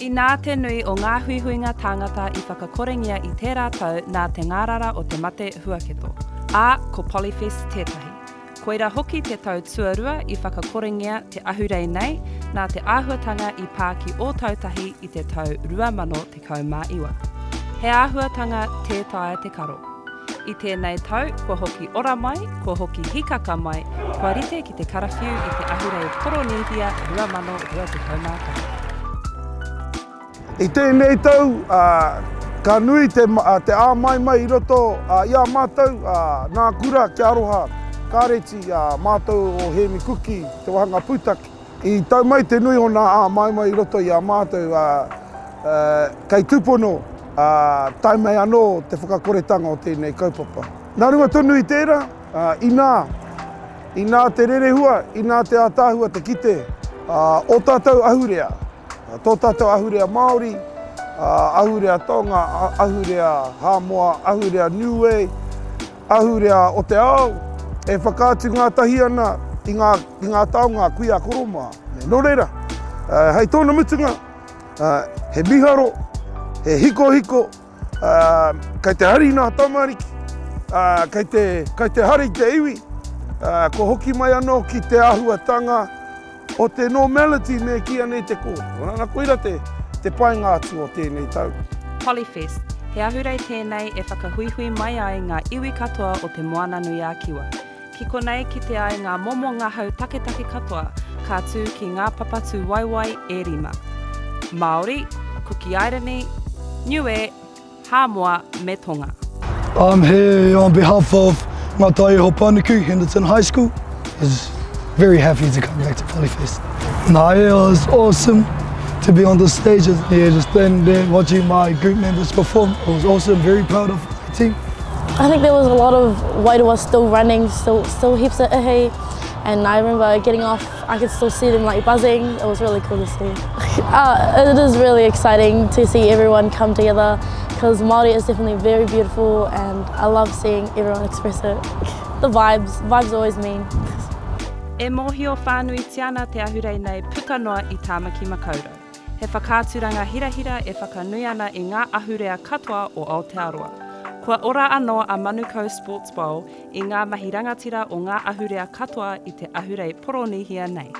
I nā te nui o ngā huihuinga tāngata I whakakorengia I tērā tau nā te ngārara o te mate huaketo. Ā, ko Polyfest tētahi. Koira hoki te tau tuarua I whakakorengia te ahurei nei, nā te āhuatanga I pāki o tautahi I te tau 2012. He āhuatanga tētaia te karo. I tēnei tau, kua hoki ora mai, kua hoki hikaka mai, kua rite ki te karawhiu I te ahurei poronihia 2012. I tēnei tau, ka nui te āmaimai I roto I a mātou, nā kura ki aroha, kāreti mātou o Hemi Kuki, te wahanga Pūtaki. I tau mai te nui o nā āmaimai I roto I a mātou, kei tūpono, tai mai anō te whakakoretanga o tēnei kaupapa. Nā runga tonu I tērā, I nā te rerehua, I nā te ātāhua te kite, o tātou ahurea. Tō tātou ahurea Māori, ahurea Tonga, ahurea Hāmoa, ahurea Niue, ahurea o te ao, e whakaatu ngā tahi ana I ngā taonga kuia koroma. Nō reira, hei tōna mutunga, he miharo, he hiko, kei te hari nā tamariki, kei te hari te iwi, ko hoki mai anō ki te āhuatanga, o te normality me kia nei te kō. Nā koira te painga atu o tēnei tau. Polyfest, he ahurei tēnei e whakahuihui mai ai ngā iwi katoa o te moana nui a Kiwa. Ki konei ki te ai ngā momo ngahau take katoa, ka tū ki ngā papatū waiwai e rima. Māori, Kukiairani, Niue, Hāmoa me Tonga. I'm here on behalf of Ngātai Hopanuku, Henderson High School. Very happy to come back to Polyfest. No, it was awesome to be on the stage and just standing there watching my group members perform. I was awesome, very proud of my team. I think there was a lot of Wairoa still running, still heaps of ihi, and I remember getting off, I could still see them like buzzing. It was really cool to see. It is really exciting to see everyone come together because Māori is definitely very beautiful and I love seeing everyone express it. The vibes always mean. E mōhio whānui tiana te ahurei nei puka noa I Tāmaki Makaurau. He whakāturanga hirahira e whakanui ana I ngā ahurea katoa o Aotearoa. Kua ora anō a Manukau Sports Bowl I ngā mahi rangatira o ngā ahurea katoa I te ahurei poronihia nei.